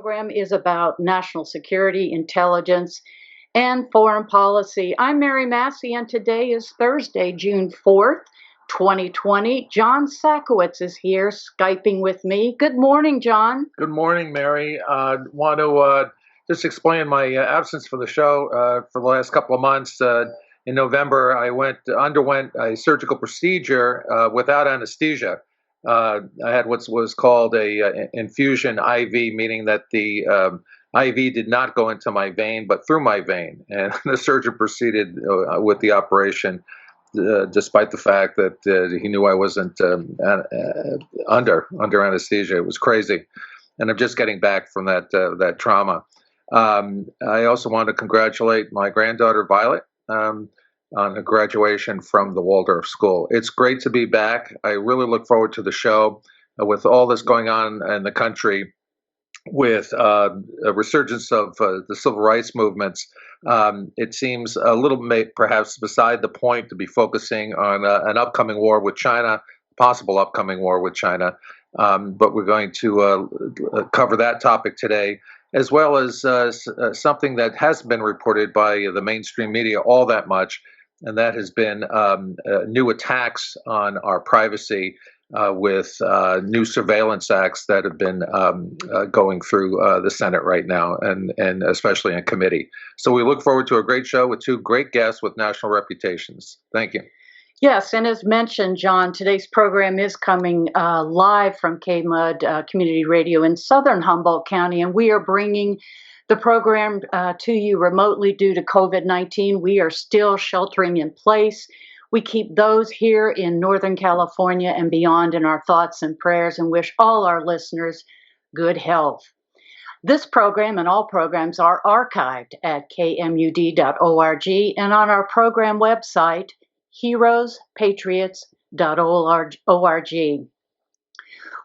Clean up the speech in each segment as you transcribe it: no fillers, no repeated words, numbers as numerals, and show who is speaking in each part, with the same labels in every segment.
Speaker 1: program is about national security, intelligence, and foreign policy. I'm Mary Massey, and today is Thursday, June 4th, 2020. John SAKOWICZ is here, Skyping with me. Good morning, John.
Speaker 2: Good morning, Mary. Want to just explain my absence for the show for the last couple of months. In November, I underwent a surgical procedure without anesthesia. I had what was called a infusion IV, meaning that the IV did not go into my vein, but through my vein. And the surgeon proceeded with the operation, despite the fact that he knew I wasn't under anesthesia. It was crazy, and I'm just getting back from that trauma. I also want to congratulate my granddaughter Violet on a graduation from the Waldorf School. It's great to be back. I really look forward to the show. With all this going on in the country, with a resurgence of the civil rights movements, it seems a little perhaps beside the point to be focusing on an upcoming war with China, possible upcoming war with China. But we're going to cover that topic today, as well as something that hasn't been reported by the mainstream media all that much, and that has been new attacks on our privacy with new surveillance acts that have been going through the Senate right now, and especially in committee. So we look forward to a great show with two great guests with national reputations. Thank you.
Speaker 1: Yes, and as mentioned, John, today's program is coming live from KMUD Community Radio in southern Humboldt County, and we are bringing the program to you remotely due to COVID-19. We are still sheltering in place. We keep those here in Northern California and beyond in our thoughts and prayers, and wish all our listeners good health. This program and all programs are archived at kmud.org and on our program website, heroespatriots.org.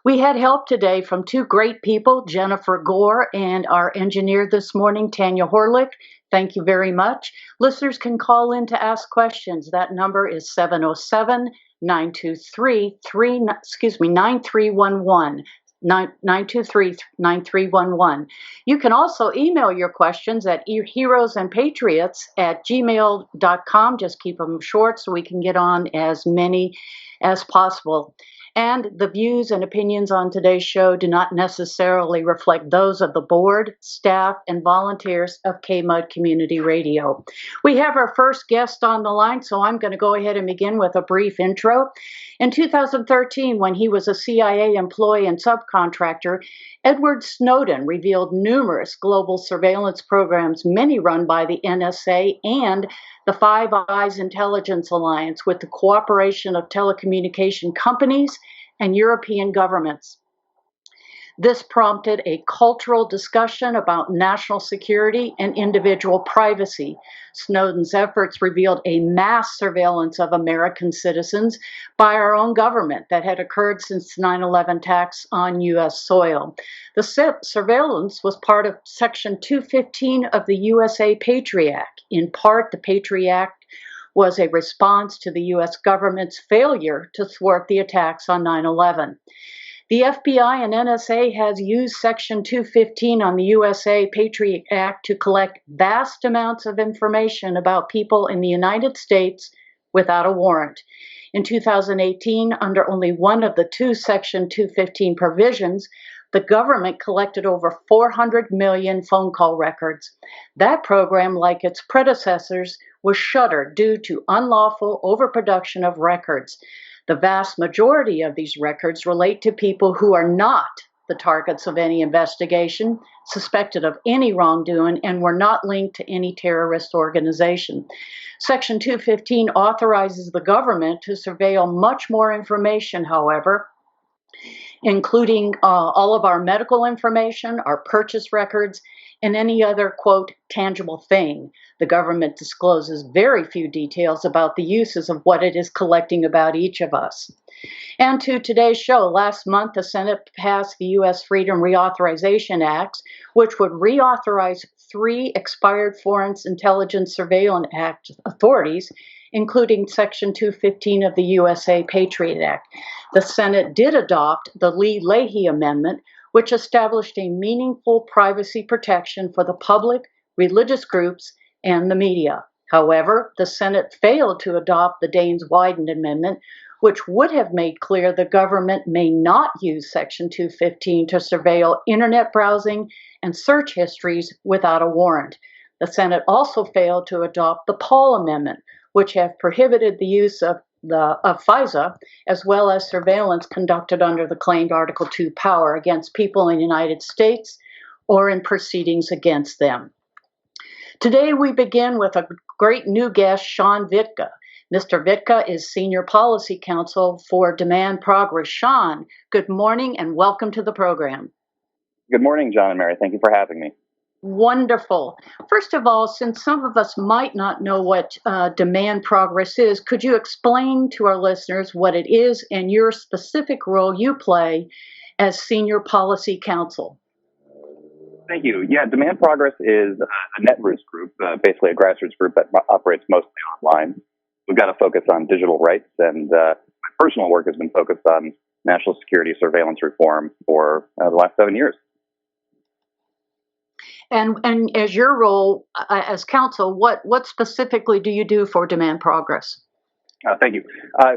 Speaker 1: We had help today from two great people, Jennifer Gore and our engineer this morning, Tanya Horlick. Thank you very much. Listeners can call in to ask questions. That number is 707-923-9311. 923-9311. You can also email your questions at heroesandpatriots@gmail.com. Just keep them short so we can get on as many as possible. And the views and opinions on today's show do not necessarily reflect those of the board, staff, and volunteers of KMUD Community Radio. We have our first guest on the line, so I'm going to go ahead and begin with a brief intro. In 2013, when he was a CIA employee and subcontractor, Edward Snowden revealed numerous global surveillance programs, many run by the NSA and the Five Eyes Intelligence Alliance, with the cooperation of telecommunication companies and European governments. This prompted a cultural discussion about national security and individual privacy. Snowden's efforts revealed a mass surveillance of American citizens by our own government that had occurred since the 9/11 attacks on U.S. soil. The surveillance was part of Section 215 of the USA Patriot Act. In part, the Patriot Act was a response to the U.S. government's failure to thwart the attacks on 9/11. The FBI and NSA has used Section 215 on the USA Patriot Act to collect vast amounts of information about people in the United States without a warrant. In 2018, under only one of the two Section 215 provisions, the government collected over 400 million phone call records. That program, like its predecessors, was shuttered due to unlawful overproduction of records. The vast majority of these records relate to people who are not the targets of any investigation, suspected of any wrongdoing, and were not linked to any terrorist organization. Section 215 authorizes the government to surveil much more information, however, including all of our medical information, our purchase records, and any other, quote, tangible thing. The government discloses very few details about the uses of what it is collecting about each of us. And to today's show, last month, the Senate passed the U.S. Freedom Reauthorization Act, which would reauthorize 3 expired Foreign Intelligence Surveillance Act authorities, including Section 215 of the USA Patriot Act. The Senate did adopt the Lee-Leahy Amendment, which established a meaningful privacy protection for the public, religious groups, and the media. However, the Senate failed to adopt the Daines-Wieden Amendment, which would have made clear the government may not use Section 215 to surveil internet browsing and search histories without a warrant. The Senate also failed to adopt the Paul Amendment, which have prohibited the use of FISA, as well as surveillance conducted under the claimed Article 2 power against people in the United States or in proceedings against them. Today, we begin with a great new guest, Sean Vitka. Mr. Vitka is Senior Policy Counsel for Demand Progress. Sean, good morning and welcome to the program.
Speaker 3: Good morning, John and Mary. Thank you for having me.
Speaker 1: Wonderful. First of all, since some of us might not know what Demand Progress is, could you explain to our listeners what it is and your specific role you play as Senior Policy Counsel?
Speaker 3: Thank you. Yeah, Demand Progress is a netroots group, basically a grassroots group that operates mostly online. We've got a focus on digital rights, and my personal work has been focused on national security surveillance reform for the last 7 years.
Speaker 1: And as your role as counsel, what specifically do you do for Demand Progress?
Speaker 3: Thank you.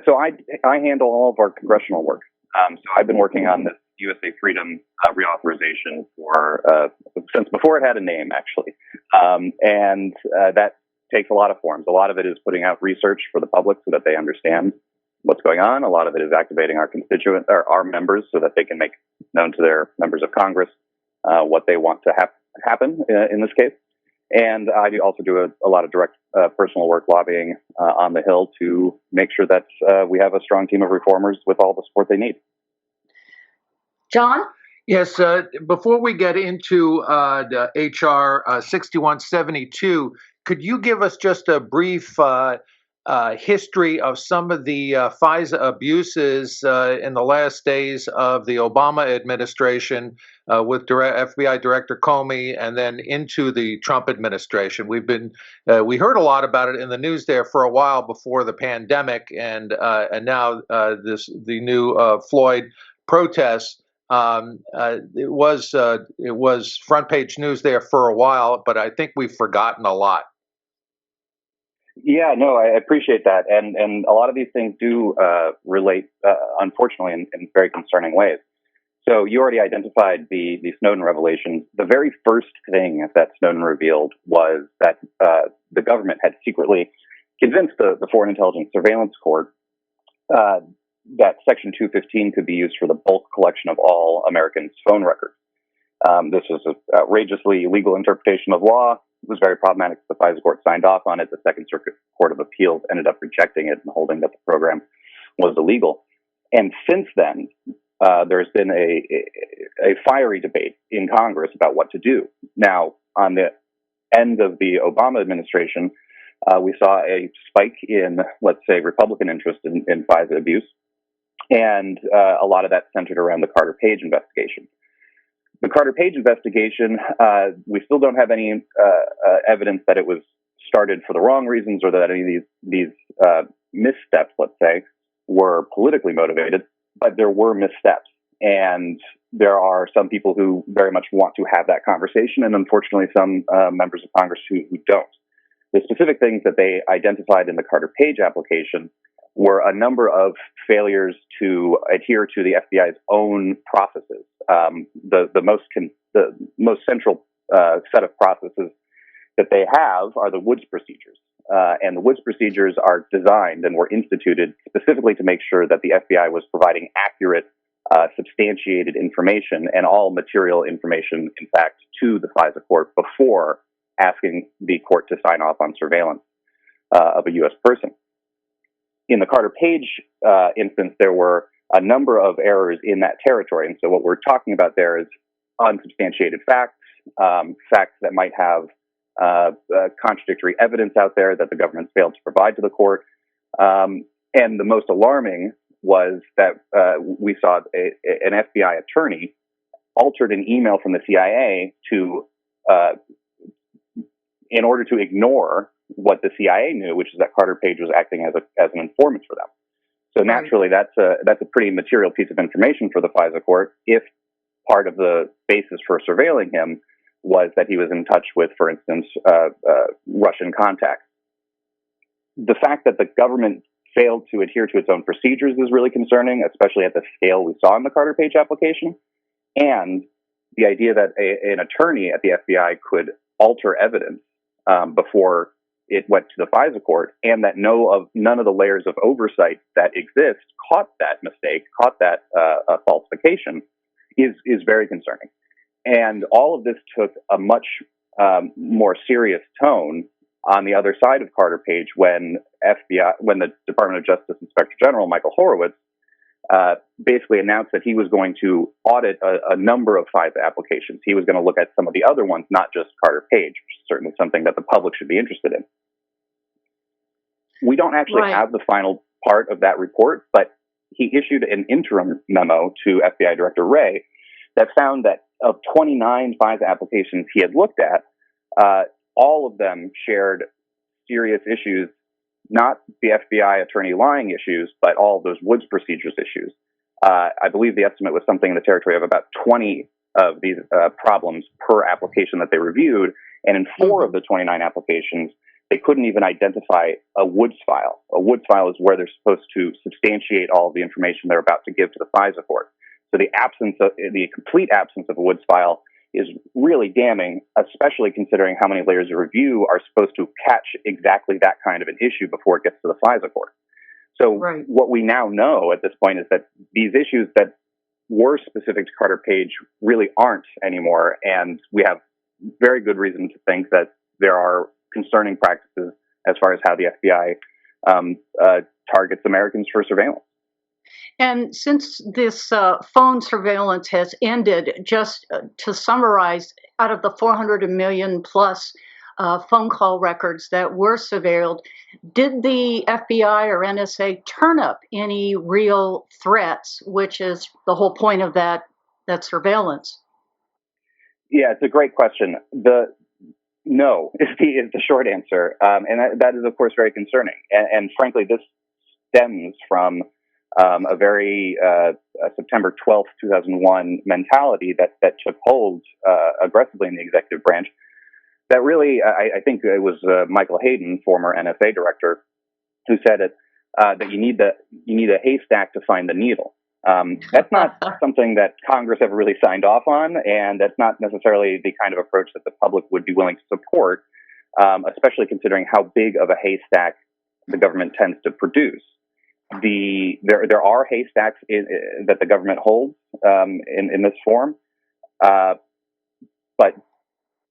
Speaker 3: So I handle all of our congressional work. So I've been working on this USA Freedom reauthorization for since before it had a name, actually, and that takes a lot of forms. A lot of it is putting out research for the public so that they understand what's going on. A lot of it is activating our constituents or our members so that they can make known to their members of Congress what they want to happen in this case. And I also do a lot of direct personal work lobbying on the Hill to make sure that we have a strong team of reformers with all the support they need.
Speaker 1: John?
Speaker 2: Yes, before we get into the HR 6172, could you give us just a brief history of some of the FISA abuses in the last days of the Obama administration with FBI Director Comey and then into the Trump administration? We heard a lot about it in the news there for a while before the pandemic, and now the new Floyd protests. It was front page news there for a while, but I think we've forgotten a lot.
Speaker 3: Yeah, no, I appreciate that, and a lot of these things do relate, unfortunately, in very concerning ways. So you already identified the Snowden revelations. The very first thing that Snowden revealed was that the government had secretly convinced the Foreign Intelligence Surveillance Court that Section 215 could be used for the bulk collection of all Americans' phone records. This was an outrageously illegal interpretation of law. It was very problematic. The FISA court signed off on it. The Second Circuit Court of Appeals ended up rejecting it and holding that the program was illegal. And since then, there's been a fiery debate in Congress about what to do. Now, on the end of the Obama administration, we saw a spike in, let's say, Republican interest in FISA abuse. And a lot of that centered around the Carter Page investigation. The Carter Page investigation, we still don't have any evidence that it was started for the wrong reasons or that any of these missteps, let's say, were politically motivated, but there were missteps. And there are some people who very much want to have that conversation, and unfortunately some members of Congress who don't. The specific things that they identified in the Carter Page application were a number of failures to adhere to the FBI's own processes. The most central set of processes that they have are the Woods procedures. And the Woods procedures are designed and were instituted specifically to make sure that the FBI was providing accurate, substantiated information and all material information, in fact, to the FISA court before asking the court to sign off on surveillance of a U.S. person. In the Carter Page instance, there were a number of errors in that territory. And so what we're talking about there is unsubstantiated facts, facts that might have contradictory evidence out there that the government failed to provide to the court. And the most alarming was that we saw an FBI attorney altered an email from the CIA in order to ignore what the CIA knew, which is that Carter Page was acting as an informant for them. So naturally, that's a pretty material piece of information for the FISA court. If part of the basis for surveilling him was that he was in touch with, for instance, Russian contacts. The fact that the government failed to adhere to its own procedures is really concerning, especially at the scale we saw in the Carter Page application. And the idea that an attorney at the FBI could alter evidence before it went to the FISA court, and that none of the layers of oversight that exist caught that mistake, caught that falsification, is very concerning. And all of this took a much more serious tone on the other side of Carter Page when the Department of Justice Inspector General Michael Horowitz basically announced that he was going to audit a number of FISA applications. He was going to look at some of the other ones, not just Carter Page, which is certainly something that the public should be interested in. We don't actually have the final part of that report, but he issued an interim memo to FBI Director Wray that found that of 29 FISA applications he had looked at, all of them shared serious issues, not the FBI attorney lying issues, but all of those Woods procedures issues. I believe the estimate was something in the territory of about 20 of these problems per application that they reviewed. And in 4 of the 29 applications, they couldn't even identify a Woods file. A Woods file is where they're supposed to substantiate all of the information they're about to give to the FISA court. So the complete absence of a Woods file is really damning, especially considering how many layers of review are supposed to catch exactly that kind of an issue before it gets to the FISA court. So what we now know at this point is that these issues that were specific to Carter Page really aren't anymore, and we have very good reason to think that there are concerning practices as far as how the FBI targets Americans for surveillance.
Speaker 1: And since this phone surveillance has ended, just to summarize, out of the 400 million plus phone call records that were surveilled, did the FBI or NSA turn up any real threats, which is the whole point of that surveillance?
Speaker 3: Yeah, it's a great question. No is the short answer, and that is of course very concerning. And frankly, this stems from a very September 12th, 2001 mentality that took hold aggressively in the executive branch. That really, I think it was Michael Hayden, former NSA director, who said it, that you need a haystack to find the needle. That's not something that Congress ever really signed off on, and that's not necessarily the kind of approach that the public would be willing to support, especially considering how big of a haystack the government tends to produce. There are haystacks that the government holds in this form, but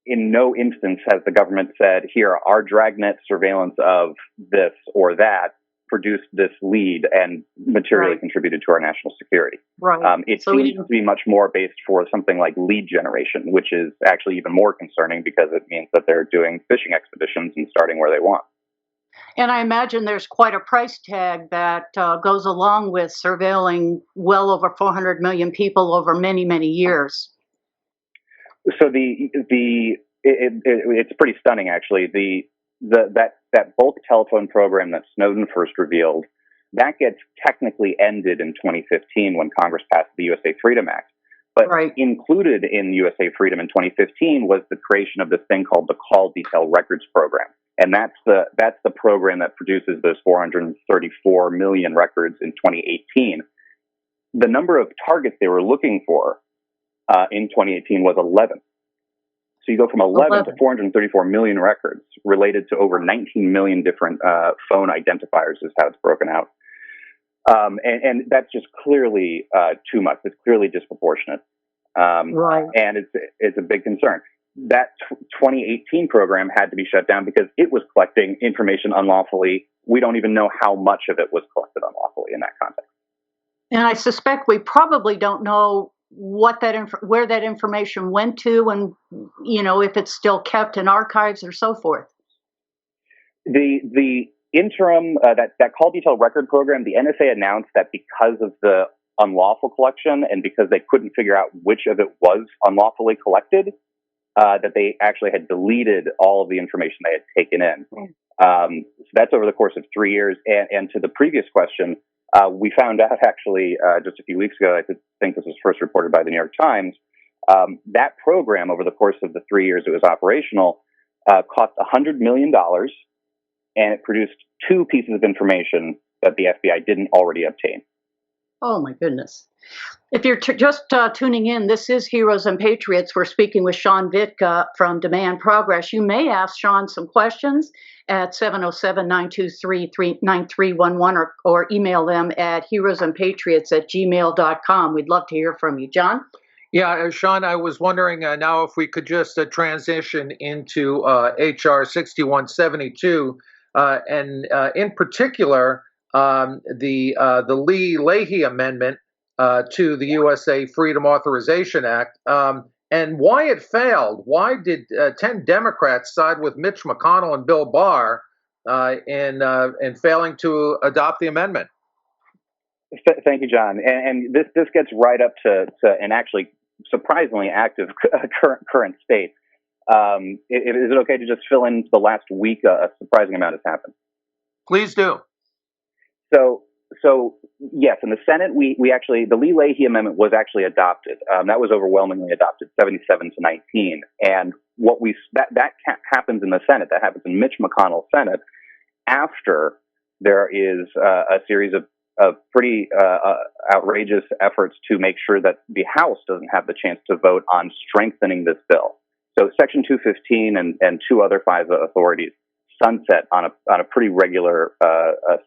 Speaker 3: in no instance has the government said, here, our dragnet surveillance of this or that produced this lead and materially contributed to our national security. It seems to be much more based for something like lead generation, which is actually even more concerning because it means that they're doing fishing expeditions and starting where they want.
Speaker 1: And I imagine there's quite a price tag that goes along with surveilling well over 400 million people over many, many years.
Speaker 3: So it's pretty stunning, actually. That bulk telephone program that Snowden first revealed, that gets technically ended in 2015 when Congress passed the USA Freedom Act. But included in USA Freedom in 2015 was the creation of this thing called the Call Detail Records Program. And that's the program that produces those 434 million records in 2018. The number of targets they were looking for in 2018 was 11. So you go from 11 to 434 million records related to over 19 million different phone identifiers is how it's broken out. And that's just clearly too much. It's clearly disproportionate. And it's a big concern. That 2018 program had to be shut down because it was collecting information unlawfully. We don't even know how much of it was collected unlawfully in that context.
Speaker 1: And I suspect we probably don't know what where that information went to, and if it's still kept in archives or so forth.
Speaker 3: The interim that call detail record program, the NSA announced that because of the unlawful collection and because they couldn't figure out which of it was unlawfully collected, that they actually had deleted all of the information they had taken in. So that's over the course of 3 years. And to the previous question, We found out actually just a few weeks ago, I think this was first reported by the New York Times, that program over the course of the 3 years it was operational cost $100 million, and it produced 2 pieces of information that the FBI didn't already obtain.
Speaker 1: Oh, my goodness. If you're just tuning in, this is Heroes and Patriots. We're speaking with Sean Vitka from Demand Progress. You may ask Sean some questions at 707-923-9311 or email them at heroesandpatriots@gmail.com. We'd love to hear from you. John?
Speaker 2: Yeah, Sean, I was wondering now if we could just transition into HR 6172, and in particular, the Lee Leahy Amendment to the USA Freedom Authorization Act, and why it failed. Why did 10 Democrats side with Mitch McConnell and Bill Barr in failing to adopt the amendment?
Speaker 3: Thank you, John. And this gets right up to an actually surprisingly active current state. Is it okay to just fill in the last week? A surprising amount has happened.
Speaker 2: Please do.
Speaker 3: So yes, in the Senate, we actually, the Lee Leahy Amendment was actually adopted. That was overwhelmingly adopted, 77-19. And that happens in the Senate. That happens in Mitch McConnell's Senate after there is a series of pretty outrageous efforts to make sure that the House doesn't have the chance to vote on strengthening this bill. So Section 215 and 2 other FISA authorities sunset on a pretty regular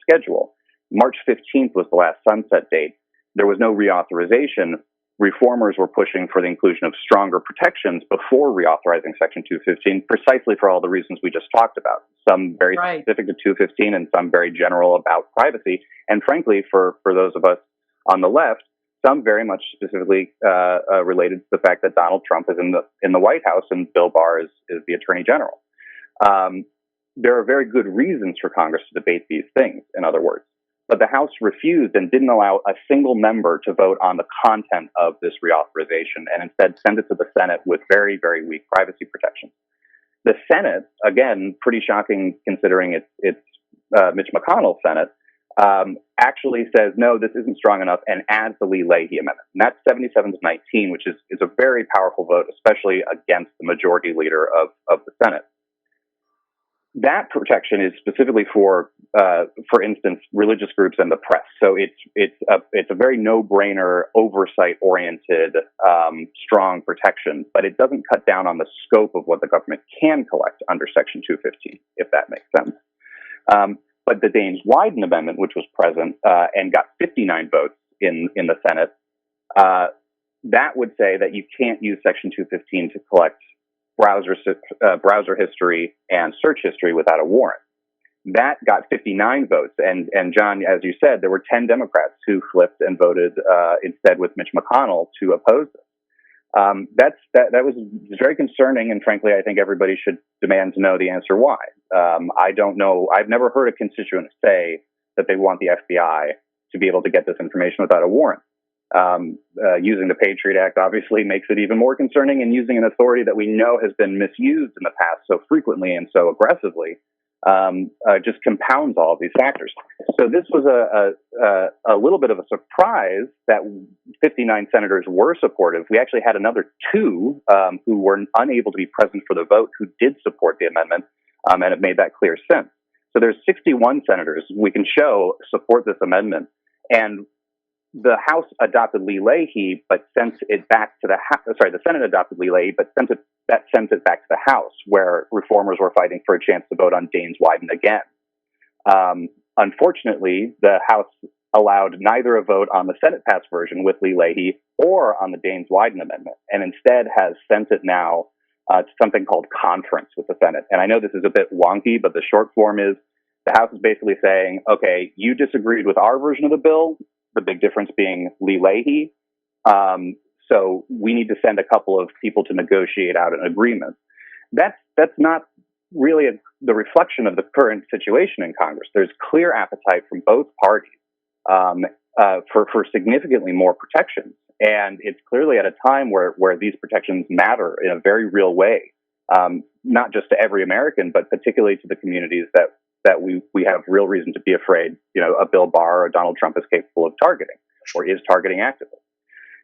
Speaker 3: schedule. March 15th was the last sunset date. There was no reauthorization. Reformers were pushing for the inclusion of stronger protections before reauthorizing Section 215, precisely for all the reasons we just talked about. Some very specific to 215 and some very general about privacy. And frankly, for those of us on the left, some very much specifically related to the fact that Donald Trump is in the White House and Bill Barr is the Attorney General. There are very good reasons for Congress to debate these things, in other words. But the House refused and didn't allow a single member to vote on the content of this reauthorization, and instead sent it to the Senate with very, very weak privacy protections. The Senate, again, pretty shocking considering it's Mitch McConnell's Senate, actually says, no, this isn't strong enough, and adds the Lee Leahy Amendment. And that's 77-19, which is a very powerful vote, especially against the majority leader of the Senate. That protection is specifically for instance, religious groups and the press. So it's a very no-brainer, oversight-oriented, strong protection, but it doesn't cut down on the scope of what the government can collect under Section 215, if that makes sense. But the Daines-Wyden Amendment, which was present and got 59 votes in the Senate, that would say that you can't use Section 215 to collect browser history and search history without a warrant. That got 59 votes. And John, as you said, there were 10 Democrats who flipped and voted instead with Mitch McConnell to oppose this. That was very concerning. And frankly, I think everybody should demand to know the answer why. I don't know. I've never heard a constituent say that they want the FBI to be able to get this information without a warrant. Using the Patriot Act obviously makes it even more concerning, and using an authority that we know has been misused in the past so frequently and so aggressively just compounds all of these factors. So this was a little bit of a surprise that 59 senators were supportive. We actually had another 2 who were unable to be present for the vote who did support the amendment and have made that clear since. So there's 61 senators we can show support this amendment. And the House adopted Lee Leahy, but sent it back to the Senate adopted Lee Leahy, but sent it back to the House, where reformers were fighting for a chance to vote on Daines-Wyden again. Unfortunately, the House allowed neither a vote on the Senate-passed version with Lee Leahy or on the Daines-Wyden amendment, and instead has sent it now to something called conference with the Senate. And I know this is a bit wonky, but the short form is the House is basically saying, okay, you disagreed with our version of the bill, the big difference being Lee Leahy. So we need to send a couple of people to negotiate out an agreement. That's not really the reflection of the current situation in Congress. There's clear appetite from both parties for significantly more protections. And it's clearly at a time where these protections matter in a very real way, not just to every American, but particularly to the communities that that we have real reason to be afraid, a Bill Barr or Donald Trump is capable of targeting or is targeting actively.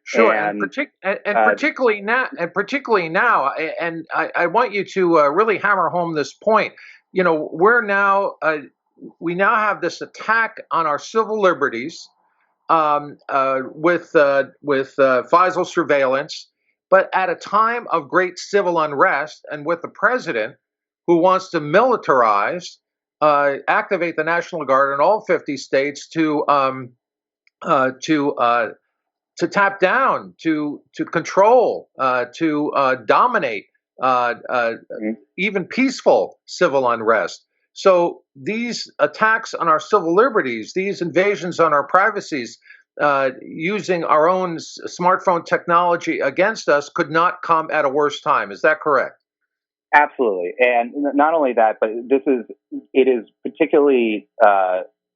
Speaker 2: Sure, and particularly now, and I want you to really hammer home this point. We now have this attack on our civil liberties with FISA surveillance, but at a time of great civil unrest, and with the president who wants to militarize, activate the National Guard in all 50 states to tap down, to control, to dominate even peaceful civil unrest. So these attacks on our civil liberties, these invasions on our privacies, using our own smartphone technology against us, could not come at a worse time. Is that correct?
Speaker 3: Absolutely. And not only that, but it is particularly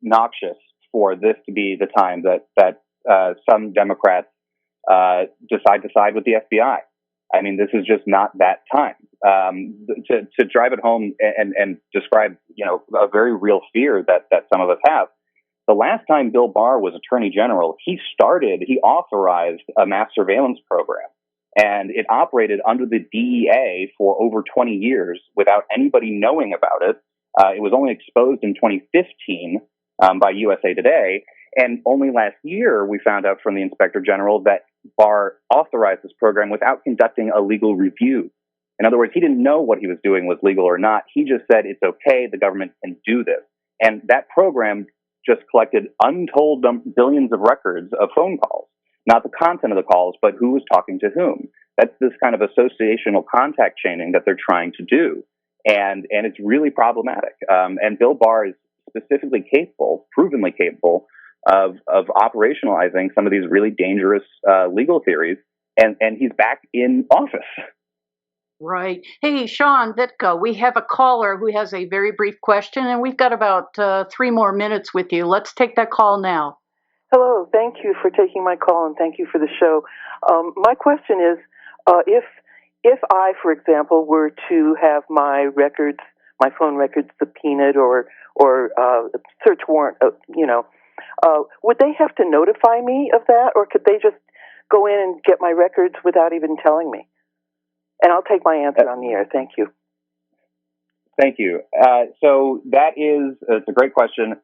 Speaker 3: noxious for this to be the time that some Democrats decide to side with the FBI. I mean, this is just not that time. To drive it home and describe, a very real fear that some of us have. The last time Bill Barr was Attorney General, he authorized a mass surveillance program, and it operated under the DEA for over 20 years without anybody knowing about it. It was only exposed in 2015 by USA Today. And only last year, we found out from the Inspector General that Barr authorized this program without conducting a legal review. In other words, he didn't know what he was doing was legal or not. He just said, it's okay, the government can do this. And that program just collected untold billions of records of phone calls, not the content of the calls, but who was talking to whom. That's this kind of associational contact chaining that they're trying to do. And it's really problematic. And Bill Barr is specifically provenly capable of operationalizing some of these really dangerous legal theories, and he's back in office.
Speaker 1: Right. Hey, Sean, Vitka, we have a caller who has a very brief question, and we've got about 3 more minutes with you. Let's take that call now.
Speaker 4: Hello. Thank you for taking my call, and thank you for the show. My question is, if I, for example, were to have my phone records subpoenaed or search warrant, would they have to notify me of that, or could they just go in and get my records without even telling me? And I'll take my answer on the air. Thank you.
Speaker 3: Thank you. So it's a great question.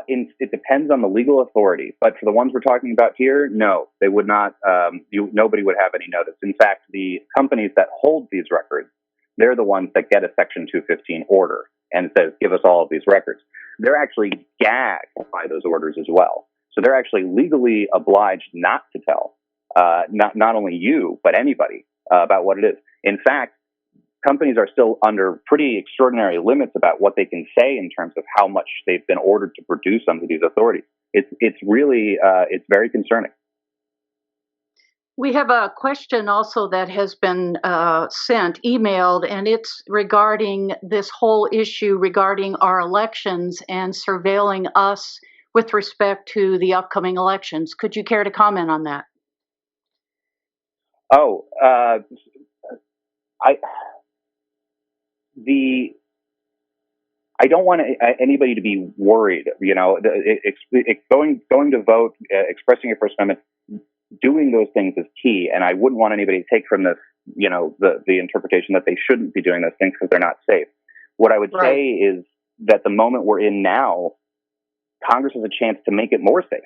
Speaker 3: It depends on the legal authority, but for the ones we're talking about here, no, they would not. Nobody would have any notice. In fact, the companies that hold these records, they're the ones that get a Section 215 order and it says, give us all of these records. They're actually gagged by those orders as well. So they're actually legally obliged not to tell, not only you, but anybody about what it is. In fact, companies are still under pretty extraordinary limits about what they can say in terms of how much they've been ordered to produce under these authorities. It's really, it's very concerning.
Speaker 1: We have a question also that has been emailed, and it's regarding this whole issue regarding our elections and surveilling us with respect to the upcoming elections. Could you care to comment on that?
Speaker 3: Oh, I don't want anybody to be worried. Going to vote, expressing your First Amendment, doing those things is key. And I wouldn't want anybody to take from this, the interpretation that they shouldn't be doing those things because they're not safe. What I would say is that the moment we're in now, Congress has a chance to make it more safe.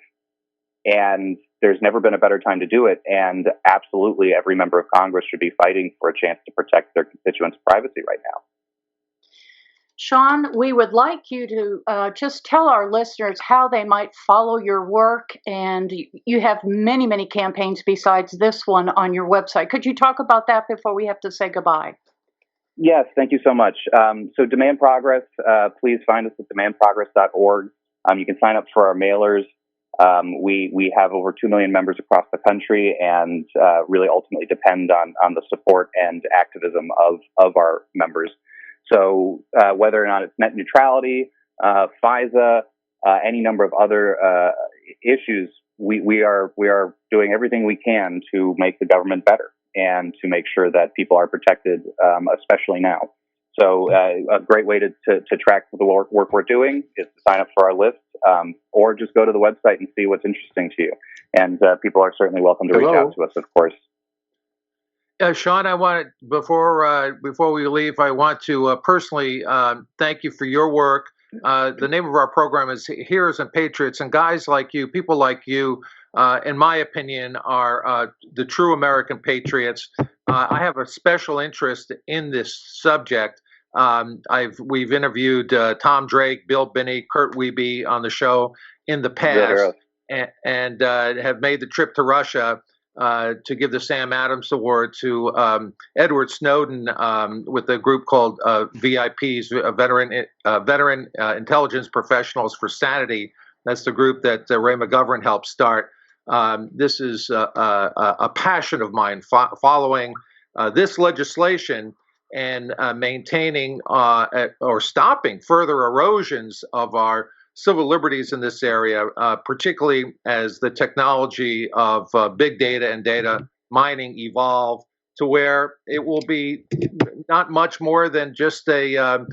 Speaker 3: And there's never been a better time to do it. And absolutely every member of Congress should be fighting for a chance to protect their constituents' privacy right now.
Speaker 1: Sean, we would like you to just tell our listeners how they might follow your work. And you have many, many campaigns besides this one on your website. Could you talk about that before we have to say goodbye?
Speaker 3: Yes, thank you so much. So Demand Progress, please find us at demandprogress.org. You can sign up for our mailers. We have over 2 million members across the country and really ultimately depend on the support and activism of our members. So whether or not it's net neutrality, FISA, any number of other issues, we are doing everything we can to make the government better and to make sure that people are protected, especially now. So a great way to track the work we're doing is to sign up for our list, or just go to the website and see what's interesting to you. And people are certainly welcome to reach out to us, of course.
Speaker 2: Sean, I want before we leave, I want to personally thank you for your work. The name of our program is Heroes and Patriots, and guys like you, people like you, in my opinion, are the true American patriots. I have a special interest in this subject. We've interviewed Tom Drake, Bill Binney, Kurt Wiebe on the show in the past, and have made the trip to Russia to give the Sam Adams Award to Edward Snowden with a group called VIPs, Veteran Intelligence Professionals for Sanity. That's the group that Ray McGovern helped start. This is a passion of mine, following this legislation and maintaining or stopping further erosions of our civil liberties in this area, particularly as the technology of big data and data mining evolve to where it will be not much more than just a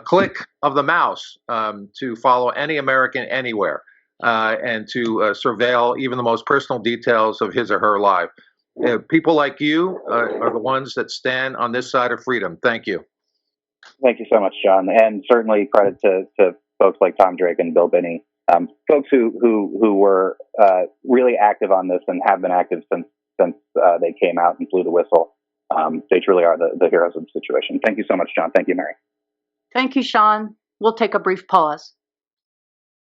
Speaker 2: click of the mouse to follow any American anywhere and to surveil even the most personal details of his or her life. People like you are the ones that stand on this side of freedom. Thank you.
Speaker 3: Thank you so much, John, and certainly credit to folks like Tom Drake and Bill Binney, folks who were really active on this and have been active since they came out and blew the whistle. They truly are the heroes of the situation. Thank you so much, John. Thank you, Mary.
Speaker 1: Thank you, Sean. We'll take a brief pause.